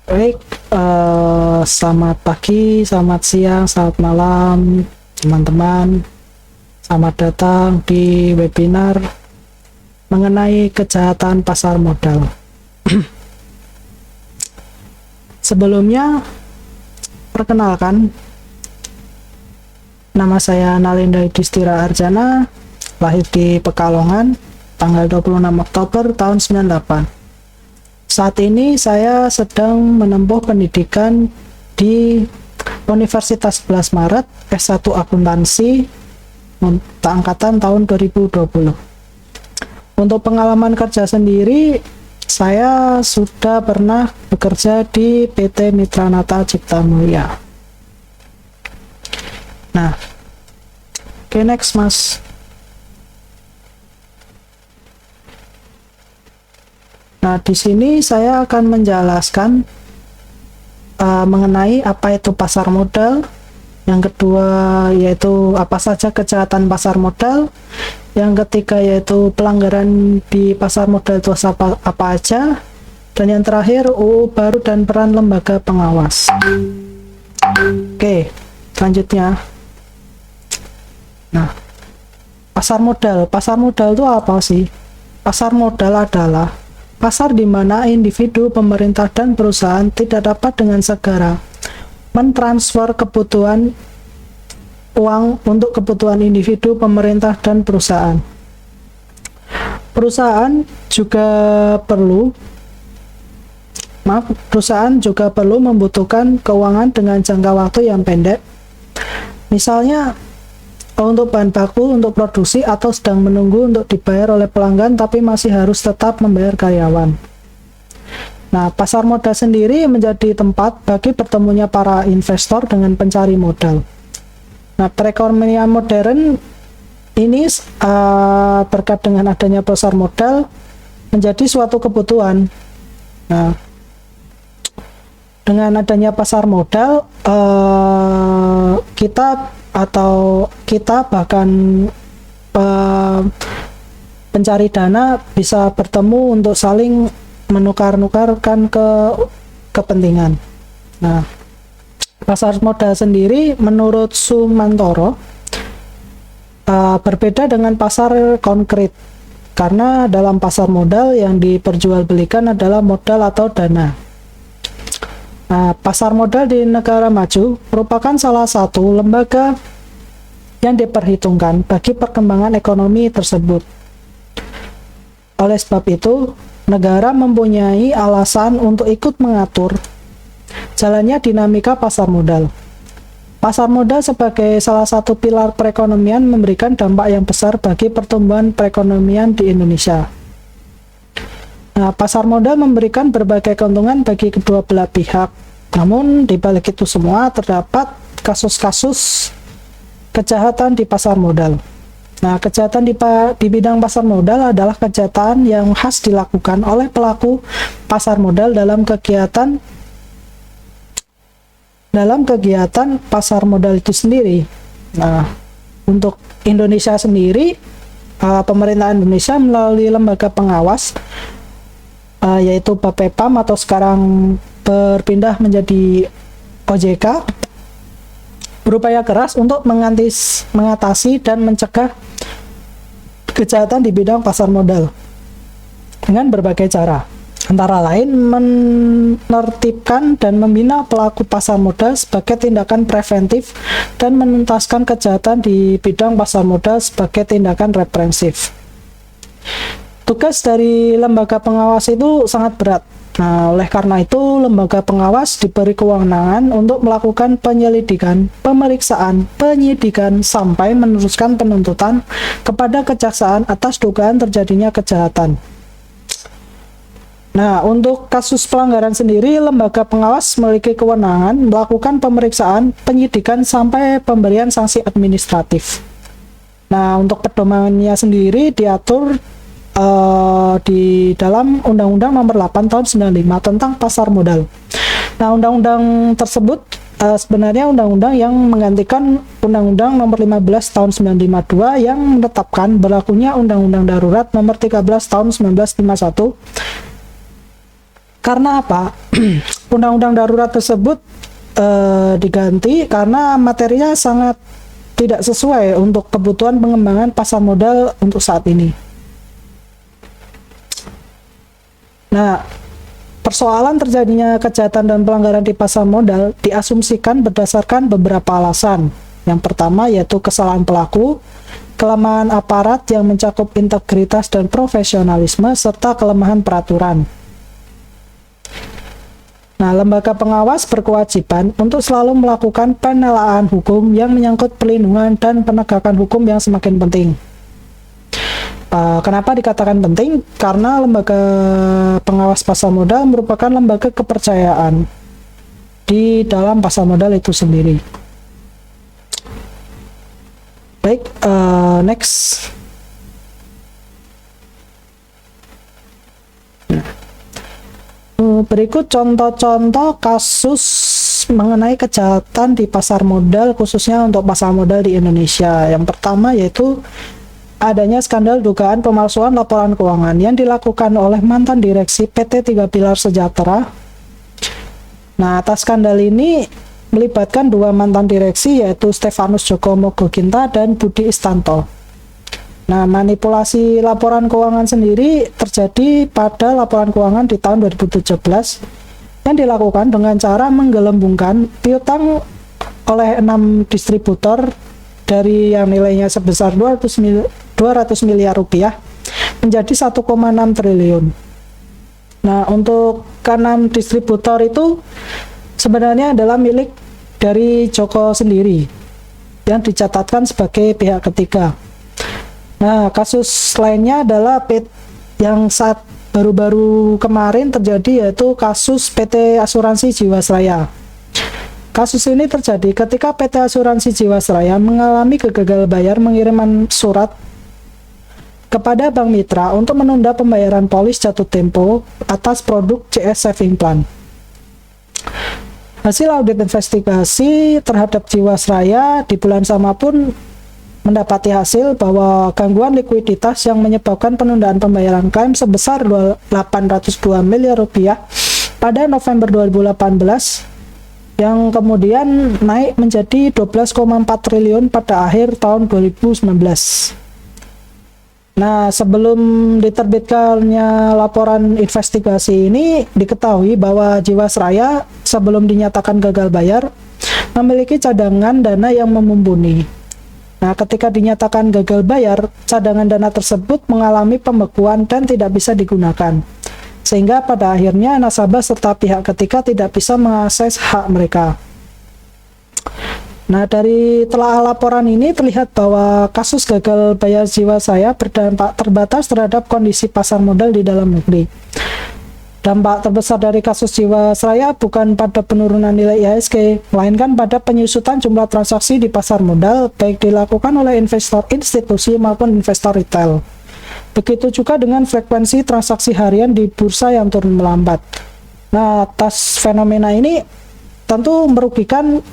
Baik, selamat pagi, selamat siang, selamat malam, teman-teman. Selamat datang di webinar mengenai kejahatan pasar modal. Sebelumnya, perkenalkan, nama saya Nalinda Yudhistira Arjana, lahir di Pekalongan, tanggal 26 Oktober tahun 98. Saat ini saya sedang menempuh pendidikan di Universitas 11 Maret S1 Akuntansi angkatan tahun 2020. Untuk pengalaman kerja sendiri, saya sudah pernah bekerja di PT Mitranata Cipta Mulia. Nah, oke, next Mas. Nah, di sini saya akan menjelaskan mengenai apa itu pasar modal. Yang kedua yaitu apa saja kejahatan pasar modal. Yang ketiga yaitu pelanggaran di pasar modal itu apa aja. Dan yang terakhir UU baru dan peran lembaga pengawas. Oke, selanjutnya. Nah, pasar modal. Pasar modal itu apa sih? Pasar modal adalah pasar di mana individu, pemerintah, dan perusahaan tidak dapat dengan segera mentransfer kebutuhan uang untuk kebutuhan individu, pemerintah, dan perusahaan. Perusahaan juga perlu membutuhkan keuangan dengan jangka waktu yang pendek. Misalnya, untuk bahan baku untuk produksi atau sedang menunggu untuk dibayar oleh pelanggan tapi masih harus tetap membayar karyawan. Nah, pasar modal sendiri menjadi tempat bagi bertemunya para investor dengan pencari modal. Nah, perekonomian modern ini berkat dengan adanya pasar modal menjadi suatu kebutuhan. Nah, dengan adanya pasar modal kita bahkan pencari dana bisa bertemu untuk saling menukar-nukarkan kepentingan. Nah, pasar modal sendiri menurut Sumantoro berbeda dengan pasar konkret karena dalam pasar modal yang diperjualbelikan adalah modal atau dana. Nah, pasar modal di negara maju merupakan salah satu lembaga yang diperhitungkan bagi perkembangan ekonomi tersebut. Oleh sebab itu, negara mempunyai alasan untuk ikut mengatur jalannya dinamika pasar modal. Pasar modal sebagai salah satu pilar perekonomian memberikan dampak yang besar bagi pertumbuhan perekonomian di Indonesia. Nah, pasar modal memberikan berbagai keuntungan bagi kedua belah pihak. Namun, di balik itu semua terdapat kasus-kasus kejahatan di pasar modal. Nah, kejahatan di bidang pasar modal adalah kejahatan yang khas dilakukan oleh pelaku pasar modal dalam kegiatan pasar modal itu sendiri. Nah, untuk Indonesia sendiri, pemerintah Indonesia melalui lembaga pengawas yaitu Bapepam atau sekarang berpindah menjadi OJK, berupaya keras untuk mengatasi dan mencegah kejahatan di bidang pasar modal dengan berbagai cara, antara lain menertibkan dan membina pelaku pasar modal sebagai tindakan preventif dan menuntaskan kejahatan di bidang pasar modal sebagai tindakan represif. Tugas dari lembaga pengawas itu sangat berat. Nah, oleh karena itu, lembaga pengawas diberi kewenangan untuk melakukan penyelidikan, pemeriksaan, penyidikan, sampai meneruskan penuntutan kepada kejaksaan atas dugaan terjadinya kejahatan. Nah, untuk kasus pelanggaran sendiri, lembaga pengawas memiliki kewenangan melakukan pemeriksaan, penyidikan, sampai pemberian sanksi administratif. Nah, untuk pedomannya sendiri diatur di dalam Undang-Undang Nomor 8 Tahun 95 tentang pasar modal. Nah, undang-undang tersebut sebenarnya undang-undang yang menggantikan Undang-Undang Nomor 15 Tahun 1952 yang menetapkan berlakunya Undang-Undang Darurat Nomor 13 Tahun 1951. Karena apa? undang-undang darurat tersebut diganti karena materinya sangat tidak sesuai untuk kebutuhan pengembangan pasar modal untuk saat ini. Nah, persoalan terjadinya kejahatan dan pelanggaran di pasar modal diasumsikan berdasarkan beberapa alasan. Yang pertama yaitu kesalahan pelaku, kelemahan aparat yang mencakup integritas dan profesionalisme, serta kelemahan peraturan. Nah, lembaga pengawas berkewajiban untuk selalu melakukan penelaan hukum yang menyangkut perlindungan dan penegakan hukum yang semakin penting. Kenapa dikatakan penting? Karena lembaga pengawas pasar modal merupakan lembaga kepercayaan di dalam pasar modal itu sendiri. Baik, next. Berikut contoh-contoh kasus mengenai kejahatan di pasar modal, khususnya untuk pasar modal di Indonesia. Yang pertama yaitu adanya skandal dugaan pemalsuan laporan keuangan yang dilakukan oleh mantan direksi PT Tiga Pilar Sejahtera. Nah, atas skandal ini melibatkan dua mantan direksi yaitu Stefanus Joko Mogoginta dan Budi Istanto. Nah, manipulasi laporan keuangan sendiri terjadi pada laporan keuangan di tahun 2017 yang dilakukan dengan cara menggelembungkan piutang oleh 6 distributor dari yang nilainya sebesar 200 miliar rupiah menjadi 1,6 triliun. Nah, untuk ke-6 distributor itu sebenarnya adalah milik dari Joko sendiri yang dicatatkan sebagai pihak ketiga. Nah, kasus lainnya adalah yang saat baru-baru kemarin terjadi yaitu kasus PT Asuransi Jiwasraya. Kasus ini terjadi ketika PT Asuransi Jiwasraya mengalami kegagalan bayar mengiriman surat kepada Bank Mitra untuk menunda pembayaran polis jatuh tempo atas produk CS Saving Plan. Hasil audit investigasi terhadap Jiwasraya di bulan sama pun mendapati hasil bahwa gangguan likuiditas yang menyebabkan penundaan pembayaran klaim sebesar 802 miliar rupiah pada November 2018 yang kemudian naik menjadi 12,4 triliun pada akhir tahun 2019. Nah, sebelum diterbitkannya laporan investigasi ini, diketahui bahwa Jiwasraya sebelum dinyatakan gagal bayar memiliki cadangan dana yang mumpuni. Nah, ketika dinyatakan gagal bayar, cadangan dana tersebut mengalami pembekuan dan tidak bisa digunakan. Sehingga pada akhirnya nasabah serta pihak ketiga tidak bisa mengakses hak mereka. Nah, dari telah laporan ini terlihat bahwa kasus gagal bayar Jiwasraya berdampak terbatas terhadap kondisi pasar modal di dalam negeri. Dampak terbesar dari kasus Jiwasraya bukan pada penurunan nilai IHSG, melainkan pada penyusutan jumlah transaksi di pasar modal, baik dilakukan oleh investor institusi maupun investor retail. Begitu juga dengan frekuensi transaksi harian di bursa yang turun melambat. Nah, atas fenomena ini tentu merugikan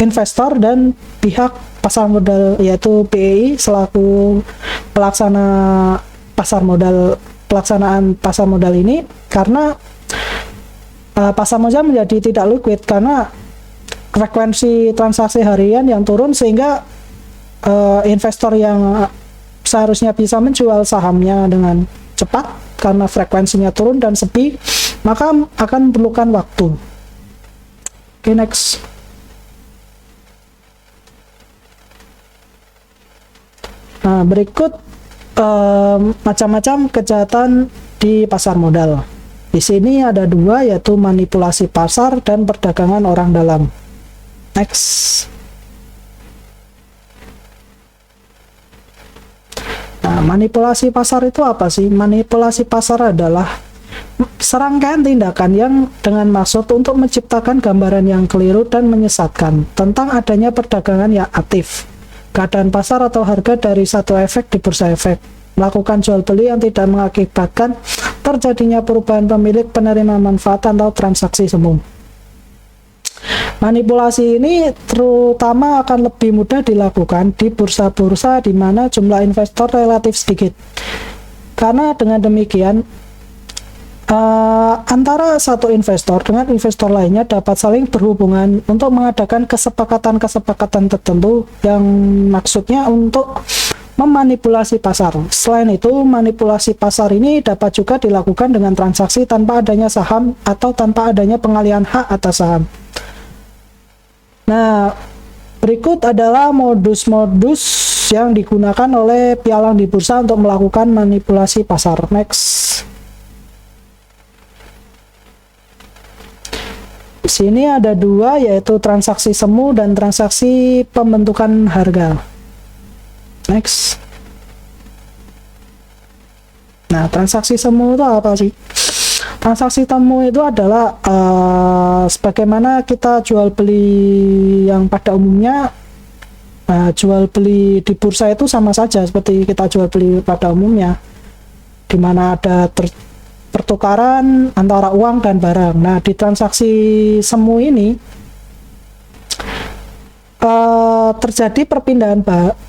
investor dan pihak pasar modal, yaitu BEI selaku pelaksana pelaksanaan pasar modal ini, karena pasar modal menjadi tidak liquid karena frekuensi transaksi harian yang turun, sehingga investor yang seharusnya bisa menjual sahamnya dengan cepat karena frekuensinya turun dan sepi, maka akan memerlukan waktu. Oke, next. Nah, berikut macam-macam kejahatan di pasar modal. Di sini ada dua, yaitu manipulasi pasar dan perdagangan orang dalam. Next. Nah, manipulasi pasar itu apa sih? Manipulasi pasar adalah serangkaian tindakan yang dengan maksud untuk menciptakan gambaran yang keliru dan menyesatkan tentang adanya perdagangan yang aktif, keadaan pasar atau harga dari satu efek di bursa efek, melakukan jual beli yang tidak mengakibatkan terjadinya perubahan pemilik, penerima manfaat, atau transaksi semu. Manipulasi ini terutama akan lebih mudah dilakukan di bursa-bursa di mana jumlah investor relatif sedikit. Karena dengan demikian, antara satu investor dengan investor lainnya dapat saling berhubungan untuk mengadakan kesepakatan-kesepakatan tertentu yang maksudnya untuk memanipulasi pasar. Selain itu, manipulasi pasar ini dapat juga dilakukan dengan transaksi tanpa adanya saham atau tanpa adanya pengalihan hak atas saham. Nah, berikut adalah modus-modus yang digunakan oleh pialang di bursa untuk melakukan manipulasi pasar. Next. Di sini ada dua, yaitu transaksi semu dan transaksi pembentukan harga. Next. Nah, transaksi semu itu apa sih? Transaksi semu itu adalah sebagaimana kita jual beli yang pada umumnya, jual beli di bursa itu sama saja seperti kita jual beli pada umumnya, di mana ada pertukaran antara uang dan barang. Nah, di transaksi semu ini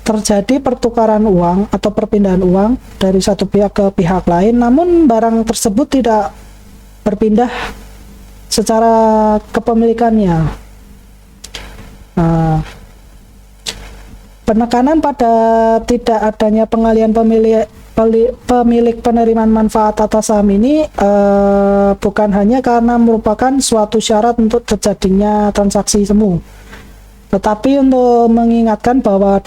terjadi pertukaran uang atau perpindahan uang dari satu pihak ke pihak lain, namun barang tersebut tidak berpindah secara kepemilikannya. Penekanan pada tidak adanya pengalihan pemilik penerimaan manfaat atas saham ini bukan hanya karena merupakan suatu syarat untuk terjadinya transaksi semu, tetapi untuk mengingatkan bahwa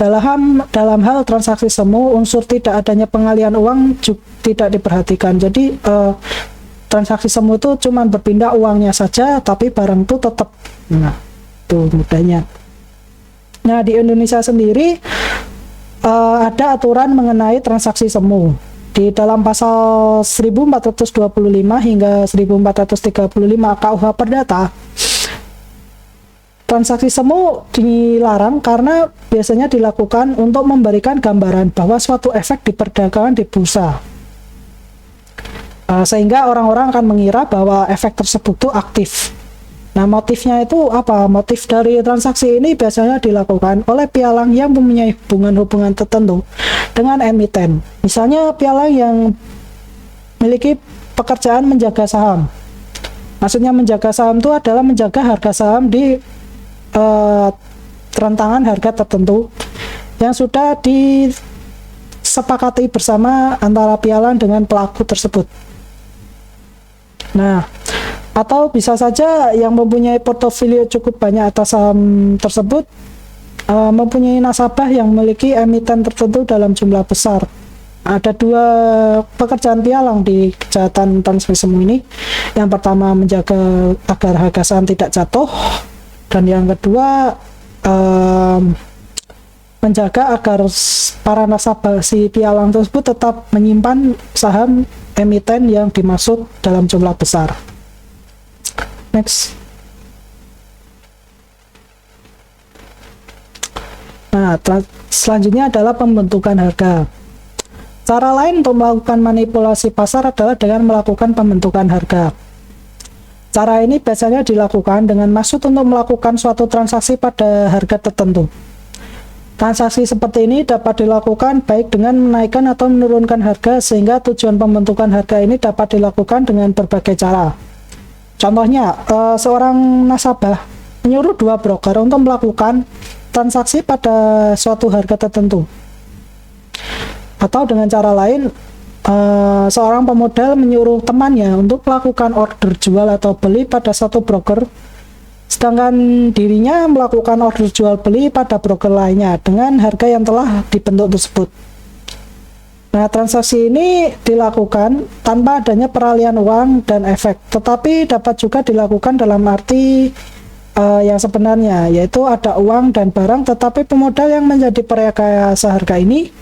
dalam hal transaksi semu, unsur tidak adanya pengalihan uang juga tidak diperhatikan. Jadi transaksi semu itu cuma berpindah uangnya saja, tapi barang itu tetap. Nah, itu mudahnya. Nah, di Indonesia sendiri ada aturan mengenai transaksi semu. Di dalam pasal 1425 hingga 1435 KUH Perdata, transaksi semu dilarang karena biasanya dilakukan untuk memberikan gambaran bahwa suatu efek di perdagangan di bursa. Sehingga orang-orang akan mengira bahwa efek tersebut itu aktif. Nah, motifnya itu apa? Motif dari transaksi ini biasanya dilakukan oleh pialang yang mempunyai hubungan-hubungan tertentu dengan emiten. Misalnya pialang yang memiliki pekerjaan menjaga saham. Maksudnya menjaga saham itu adalah menjaga harga saham di rentangan harga tertentu yang sudah disepakati bersama antara pialang dengan pelaku tersebut. Nah, atau bisa saja yang mempunyai portofolio cukup banyak atas saham tersebut mempunyai nasabah yang memiliki emiten tertentu dalam jumlah besar. Ada dua pekerjaan pialang di kejahatan transaksi semu ini. Yang pertama menjaga agar harga saham tidak jatuh, dan yang kedua menjaga agar para nasabah si pialang tersebut tetap menyimpan saham emiten yang dimaksud dalam jumlah besar. Next. Nah, selanjutnya adalah pembentukan harga. Cara lain untuk melakukan manipulasi pasar adalah dengan melakukan pembentukan harga. Cara ini biasanya dilakukan dengan maksud untuk melakukan suatu transaksi pada harga tertentu. Transaksi seperti ini dapat dilakukan baik dengan menaikkan atau menurunkan harga, sehingga tujuan pembentukan harga ini dapat dilakukan dengan berbagai cara. Contohnya, seorang nasabah menyuruh dua broker untuk melakukan transaksi pada suatu harga tertentu. Atau dengan cara lain, seorang pemodal menyuruh temannya untuk melakukan order jual atau beli pada satu broker, sedangkan dirinya melakukan order jual beli pada broker lainnya dengan harga yang telah dibentuk tersebut. Nah, transaksi ini dilakukan tanpa adanya peralihan uang dan efek, tetapi dapat juga dilakukan dalam arti yang sebenarnya, yaitu ada uang dan barang, tetapi pemodal yang menjadi perekayasa harga ini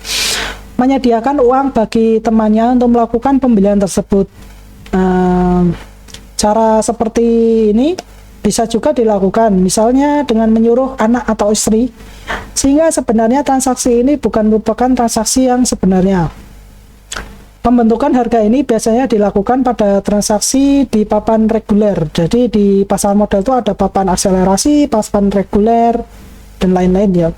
menyediakan uang bagi temannya untuk melakukan pembelian tersebut. Cara seperti ini bisa juga dilakukan misalnya dengan menyuruh anak atau istri, sehingga sebenarnya transaksi ini bukan merupakan transaksi yang sebenarnya. Pembentukan harga ini biasanya dilakukan pada transaksi di papan reguler. Jadi di pasar modal itu ada papan akselerasi, papan reguler, dan lain-lain ya.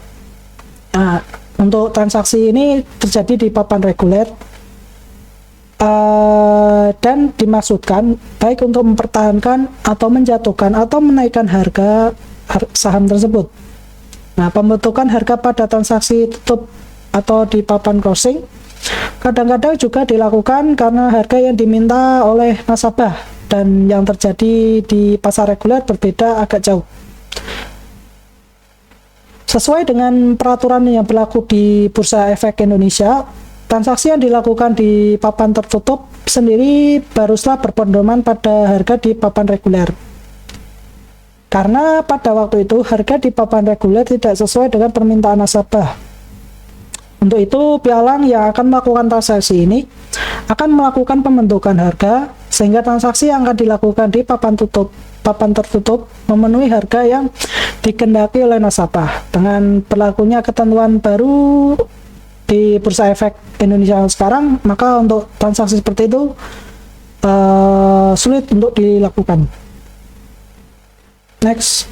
Nah, untuk transaksi ini terjadi di papan reguler. dan dimaksudkan baik untuk mempertahankan atau menjatuhkan atau menaikkan harga saham tersebut. Nah, pembentukan harga pada transaksi tutup atau di papan closing kadang-kadang juga dilakukan karena harga yang diminta oleh nasabah dan yang terjadi di pasar reguler berbeda agak jauh. Sesuai dengan peraturan yang berlaku di Bursa Efek Indonesia, transaksi yang dilakukan di papan tertutup sendiri barulah berpedoman pada harga di papan reguler. Karena pada waktu itu harga di papan reguler tidak sesuai dengan permintaan nasabah. Untuk itu, pialang yang akan melakukan transaksi ini akan melakukan pembentukan harga sehingga transaksi yang akan dilakukan di papan tertutup memenuhi harga yang dikehendaki oleh nasabah. Dengan berlakunya ketentuan baru di Bursa Efek Indonesia sekarang, maka untuk transaksi seperti itu sulit untuk dilakukan. Next.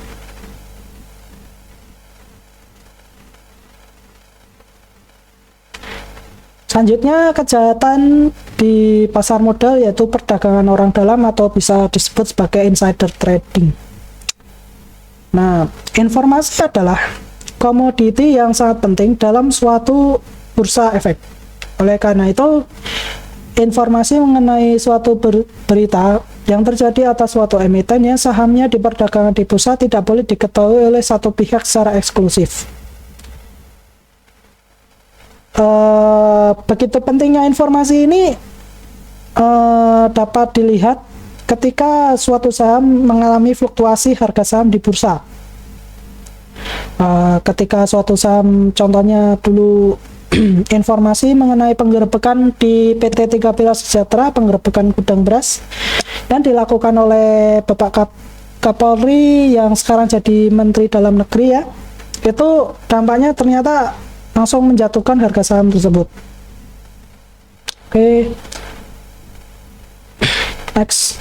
Selanjutnya, kejahatan di pasar modal yaitu perdagangan orang dalam atau bisa disebut sebagai insider trading. Nah, informasi adalah komoditi yang sangat penting dalam suatu bursa efek. Oleh karena itu, informasi mengenai suatu berita yang terjadi atas suatu emiten yang sahamnya diperdagangkan di bursa tidak boleh diketahui oleh satu pihak secara eksklusif. Begitu pentingnya informasi ini dapat dilihat ketika suatu saham mengalami fluktuasi harga saham di bursa. Ketika suatu saham, contohnya dulu informasi mengenai penggerbekan di PT Tiga Pilar Sejahtera, penggerbekan gudang beras yang dilakukan oleh Bapak Kapolri yang sekarang jadi Menteri Dalam Negeri ya, itu dampaknya ternyata langsung menjatuhkan harga saham tersebut. Oke. Next.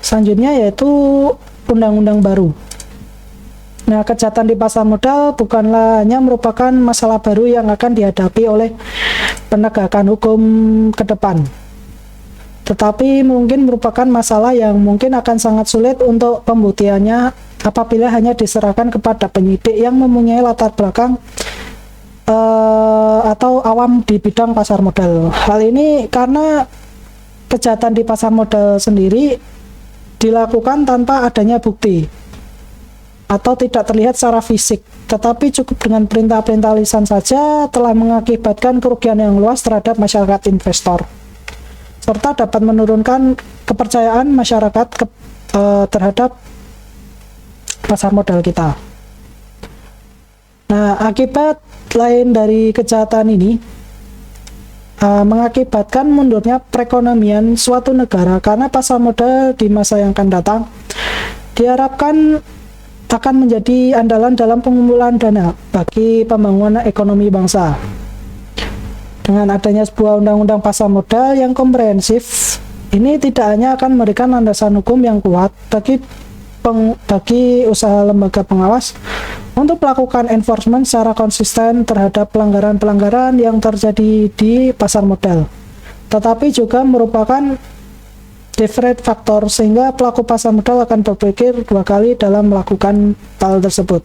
Selanjutnya yaitu undang-undang baru. Nah, kejahatan di pasar modal bukanlah hanya merupakan masalah baru yang akan dihadapi oleh penegakan hukum ke depan, tetapi mungkin merupakan masalah yang mungkin akan sangat sulit untuk pembuktiannya apabila hanya diserahkan kepada penyidik yang mempunyai latar belakang atau awam di bidang pasar modal. Hal ini karena kejahatan di pasar modal sendiri dilakukan tanpa adanya bukti atau tidak terlihat secara fisik, tetapi cukup dengan perintah-perintah lisan saja telah mengakibatkan kerugian yang luas terhadap masyarakat investor, serta dapat menurunkan kepercayaan masyarakat terhadap pasar modal kita. Nah, akibat lain dari kejahatan ini mengakibatkan mundurnya perekonomian suatu negara karena pasar modal di masa yang akan datang diharapkan akan menjadi andalan dalam pengumpulan dana bagi pembangunan ekonomi bangsa. Dengan adanya sebuah undang-undang pasar modal yang komprehensif, ini tidak hanya akan memberikan landasan hukum yang kuat bagi usaha lembaga pengawas untuk melakukan enforcement secara konsisten terhadap pelanggaran-pelanggaran yang terjadi di pasar modal, tetapi juga merupakan different faktor sehingga pelaku pasar modal akan berpikir dua kali dalam melakukan hal tersebut.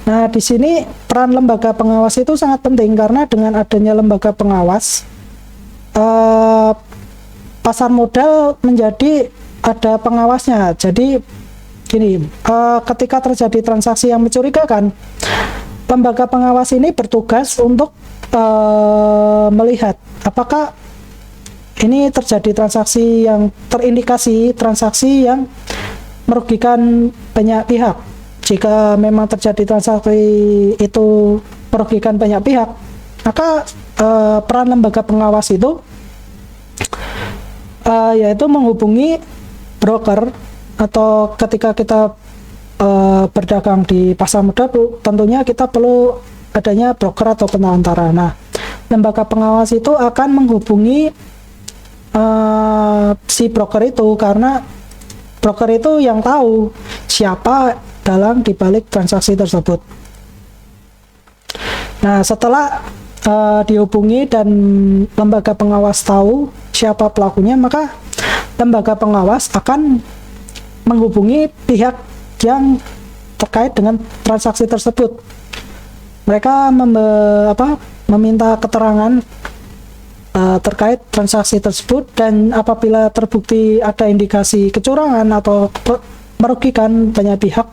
Nah, di sini peran lembaga pengawas itu sangat penting karena dengan adanya lembaga pengawas, pasar modal menjadi ada pengawasnya. Jadi gini, ketika terjadi transaksi yang mencurigakan, lembaga pengawas ini bertugas untuk melihat apakah ini terjadi transaksi yang terindikasi transaksi yang merugikan banyak pihak. Jika memang terjadi transaksi itu merugikan banyak pihak, maka peran lembaga pengawas itu yaitu menghubungi broker, atau ketika kita berdagang di pasar modal tentunya kita perlu adanya broker atau perantara. Nah, lembaga pengawas itu akan menghubungi si broker itu karena Broker itu yang tahu siapa dalang dibalik transaksi tersebut. Nah, setelah dihubungi dan lembaga pengawas tahu siapa pelakunya, maka lembaga pengawas akan menghubungi pihak yang terkait dengan transaksi tersebut. Mereka meminta keterangan terkait transaksi tersebut, dan apabila terbukti ada indikasi kecurangan atau merugikan banyak pihak,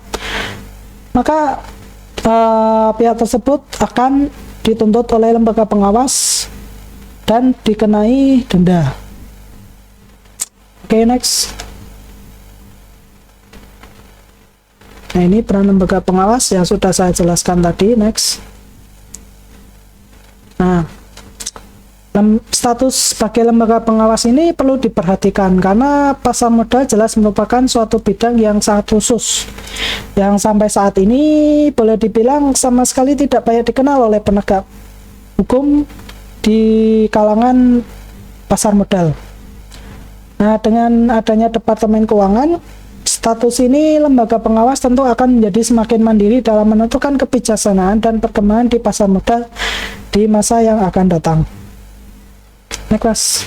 maka pihak tersebut akan dituntut oleh lembaga pengawas dan dikenai denda. Oke, next. Nah, ini peran lembaga pengawas yang sudah saya jelaskan tadi. Next. Nah, status sebagai lembaga pengawas ini perlu diperhatikan karena pasar modal jelas merupakan suatu bidang yang sangat khusus yang sampai saat ini boleh dibilang sama sekali tidak banyak dikenal oleh penegak hukum di kalangan pasar modal. Nah, dengan adanya Departemen Keuangan, status ini lembaga pengawas tentu akan menjadi semakin mandiri dalam menentukan kebijaksanaan dan perkembangan di pasar modal di masa yang akan datang. Next.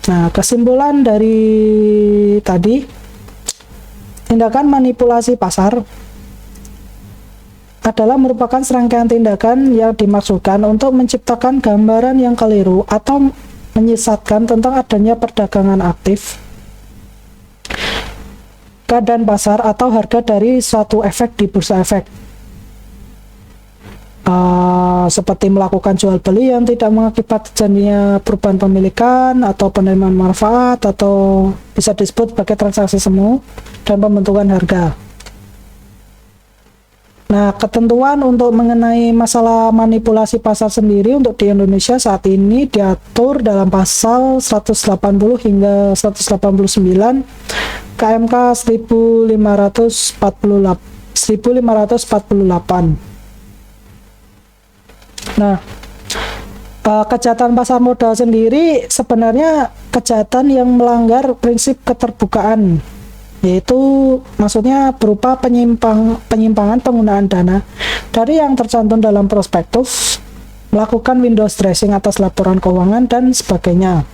Nah, kesimpulan dari tadi, tindakan manipulasi pasar adalah merupakan serangkaian tindakan yang dimaksudkan untuk menciptakan gambaran yang keliru atau menyesatkan tentang adanya perdagangan aktif, keadaan pasar atau harga dari suatu efek di bursa efek. Seperti melakukan jual beli yang tidak mengakibat terjadinya perubahan pemilikan atau penerimaan manfaat, atau bisa disebut sebagai transaksi semu dan pembentukan harga. Nah, ketentuan untuk mengenai masalah manipulasi pasar sendiri untuk di Indonesia saat ini diatur dalam pasal 180 hingga 189 KMK 1548. Nah, kejahatan pasar modal sendiri sebenarnya kejahatan yang melanggar prinsip keterbukaan, yaitu maksudnya berupa penyimpangan penggunaan dana dari yang tercantum dalam prospektus, melakukan window dressing atas laporan keuangan, dan sebagainya.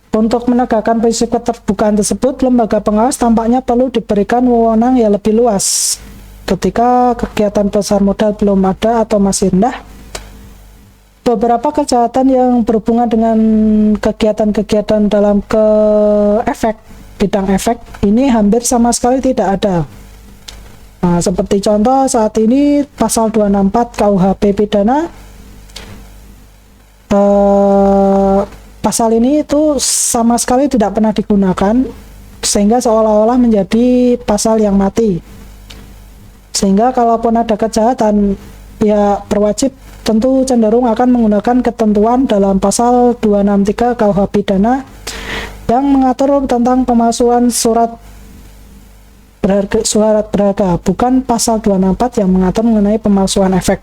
Untuk menegakkan prinsip keterbukaan tersebut, lembaga pengawas tampaknya perlu diberikan wewenang yang lebih luas. Ketika kegiatan pasar modal belum ada atau masih rendah, beberapa kejahatan yang berhubungan dengan kegiatan-kegiatan dalam bidang efek ini hampir sama sekali tidak ada. Nah, seperti contoh saat ini pasal 264 KUHP pidana, pasal ini itu sama sekali tidak pernah digunakan, sehingga seolah-olah menjadi pasal yang mati. Sehingga kalaupun ada kejahatan, ya berwajib tentu cenderung akan menggunakan ketentuan dalam pasal 263 KUH pidana yang mengatur tentang pemalsuan surat berharga, bukan pasal 264 yang mengatur mengenai pemalsuan efek.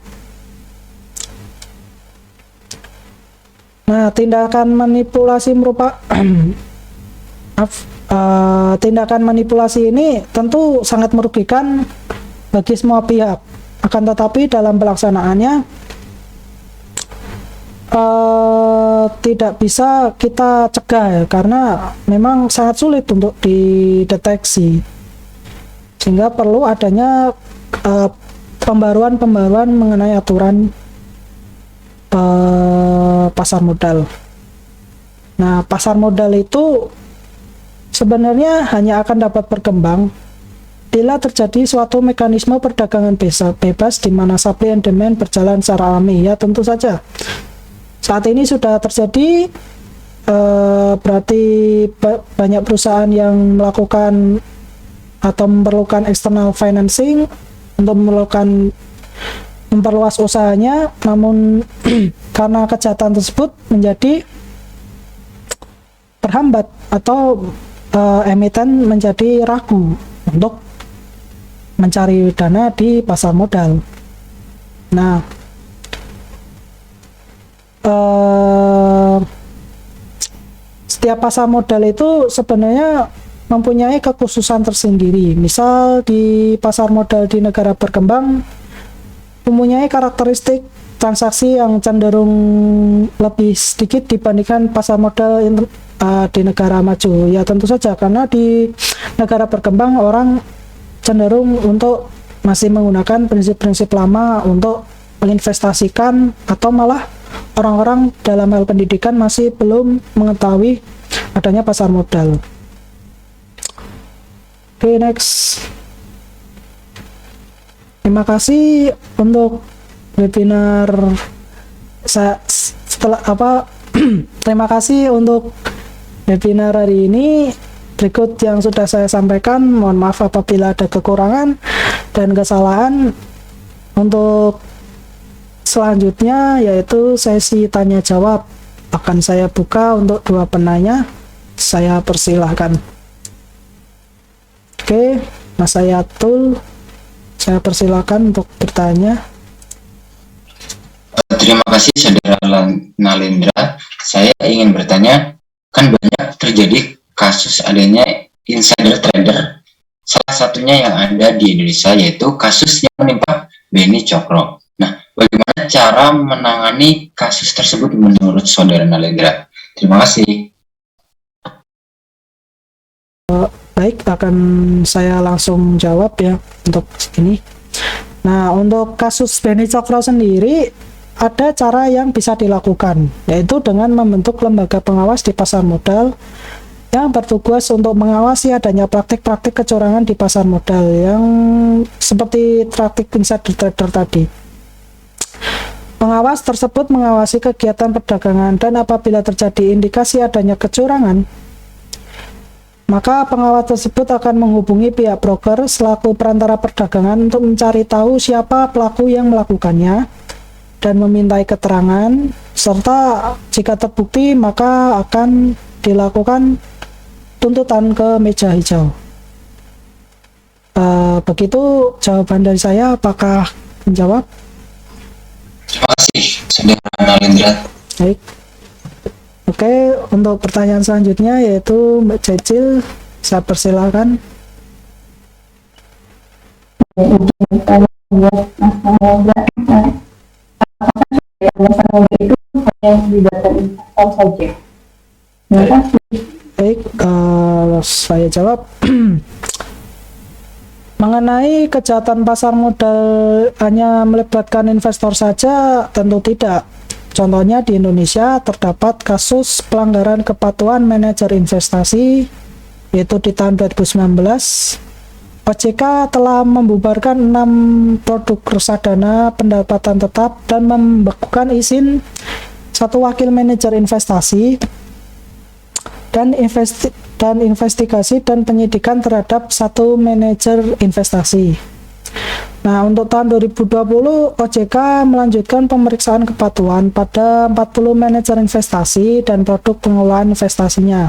Nah, tindakan manipulasi tindakan manipulasi ini tentu sangat merugikan bagi semua pihak. Akan tetapi dalam pelaksanaannya tidak bisa kita cegah ya, karena memang sangat sulit untuk dideteksi, sehingga perlu adanya pembaruan mengenai aturan pasar modal. Nah, pasar modal itu sebenarnya hanya akan dapat berkembang bila terjadi suatu mekanisme perdagangan bebas di mana supply and demand berjalan secara alami. Ya, tentu saja saat ini sudah terjadi, berarti banyak perusahaan yang melakukan atau memerlukan external financing untuk memperluas usahanya, namun karena kejahatan tersebut menjadi terhambat atau emiten menjadi ragu untuk mencari dana di pasar modal. Nah, setiap pasar modal itu sebenarnya mempunyai kekhususan tersendiri. Misal di pasar modal di negara berkembang mempunyai karakteristik transaksi yang cenderung lebih sedikit dibandingkan pasar modal di negara maju. Ya tentu saja, karena di negara berkembang orang cenderung untuk masih menggunakan prinsip-prinsip lama untuk menginvestasikan, atau malah orang-orang dalam hal pendidikan masih belum mengetahui adanya pasar modal. Oke, next. Terima kasih untuk webinar terima kasih untuk webinar hari ini. Berikut yang sudah saya sampaikan, mohon maaf apabila ada kekurangan dan kesalahan. Untuk selanjutnya yaitu sesi tanya jawab, akan saya buka untuk 2 penanya. Saya persilahkan. Oke, Mas Ayatul, saya persilahkan untuk bertanya. Terima kasih Saudara Nalendra. Saya ingin bertanya, kan banyak terjadi kasus adanya insider trader. Salah satunya yang ada di Indonesia yaitu kasus yang menimpa Beni Cokro. Nah, bagaimana cara menangani kasus tersebut menurut Saudara Nalendra? Terima kasih. Baik, akan saya langsung jawab ya untuk ini. Nah, untuk kasus Beni Cokro sendiri, ada cara yang bisa dilakukan, yaitu dengan membentuk lembaga pengawas di pasar modal yang bertugas untuk mengawasi adanya praktik-praktik kecurangan di pasar modal yang seperti praktik insider trader tadi. Pengawas tersebut mengawasi kegiatan perdagangan, dan apabila terjadi indikasi adanya kecurangan, maka pengawas tersebut akan menghubungi pihak broker selaku perantara perdagangan untuk mencari tahu siapa pelaku yang melakukannya dan memintai keterangan, serta jika terbukti maka akan dilakukan tuntutan ke meja hijau. Begitu jawaban dari saya. Apakah menjawab? Terima kasih Saudara Nalendra. Baik. Oke, untuk pertanyaan selanjutnya yaitu Mbak Cecil, saya persilakan. Itu hanya melibatkan investor saja. Baik, saya jawab. Mengenai kejahatan pasar modal hanya melibatkan investor saja, tentu tidak. Contohnya di Indonesia terdapat kasus pelanggaran kepatuhan manajer investasi, yaitu di tahun 2019. OJK telah membubarkan 6 produk reksadana pendapatan tetap dan membekukan izin 1 wakil manajer investasi dan investigasi dan penyidikan terhadap 1 manajer investasi. Nah, untuk tahun 2020 OJK melanjutkan pemeriksaan kepatuhan pada 40 manajer investasi dan produk pengelolaan investasinya.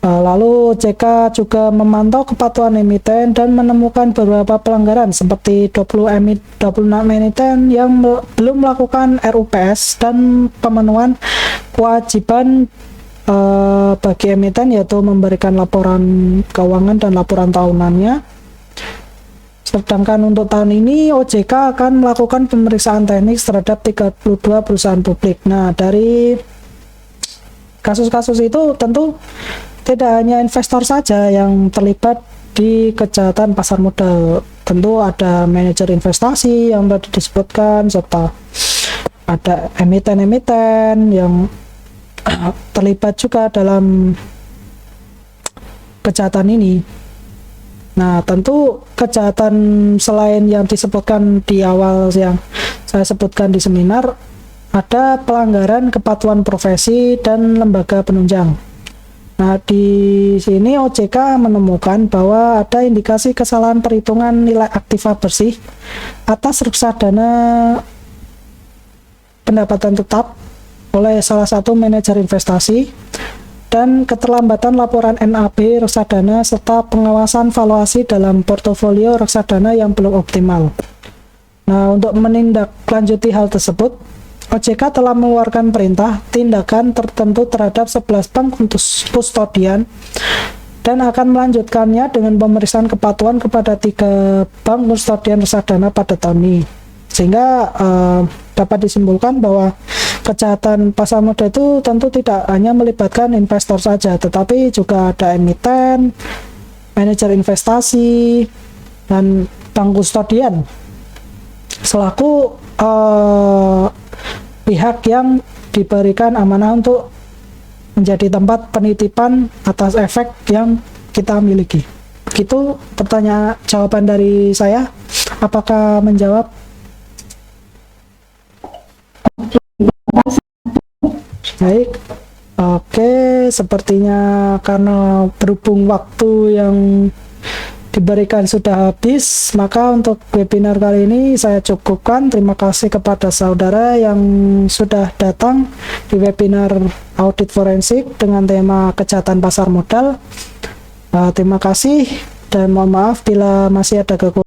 Lalu OJK juga memantau kepatuhan emiten dan menemukan beberapa pelanggaran seperti 26 emiten yang belum melakukan RUPS dan pemenuhan kewajiban bagi emiten, yaitu memberikan laporan keuangan dan laporan tahunannya. Sedangkan untuk tahun ini OJK akan melakukan pemeriksaan teknis terhadap 32 perusahaan publik. Nah, dari kasus-kasus itu tentu tidak hanya investor saja yang terlibat di kejahatan pasar modal. Tentu ada manajer investasi yang tadi disebutkan, serta ada emiten-emiten yang terlibat juga dalam kejahatan ini. Nah, tentu kejahatan selain yang disebutkan di awal yang saya sebutkan di seminar, ada pelanggaran kepatuhan profesi dan lembaga penunjang. Nah, di sini OJK menemukan bahwa ada indikasi kesalahan perhitungan nilai aktiva bersih atas reksadana pendapatan tetap oleh salah satu manajer investasi, dan keterlambatan laporan NAB reksadana serta pengawasan valuasi dalam portofolio reksadana yang belum optimal. Nah, untuk menindaklanjuti hal tersebut, OJK telah mengeluarkan perintah tindakan tertentu terhadap 11 bank kustodian dan akan melanjutkannya dengan pemeriksaan kepatuhan kepada 3 bank kustodian reksadana pada tahun ini. Sehingga dapat disimpulkan bahwa kejahatan pasar modal itu tentu tidak hanya melibatkan investor saja, tetapi juga ada emiten, manajer investasi, dan bank kustodian selaku pihak yang diberikan amanah untuk menjadi tempat penitipan atas efek yang kita miliki. Begitu pertanyaan jawaban dari saya. Apakah menjawab? Baik. Oke, sepertinya karena berhubung waktu yang diberikan sudah habis, maka untuk webinar kali ini saya cukupkan. Terima kasih kepada saudara yang sudah datang di webinar audit forensik dengan tema kejahatan pasar modal. Terima kasih dan mohon maaf bila masih ada kekurangan.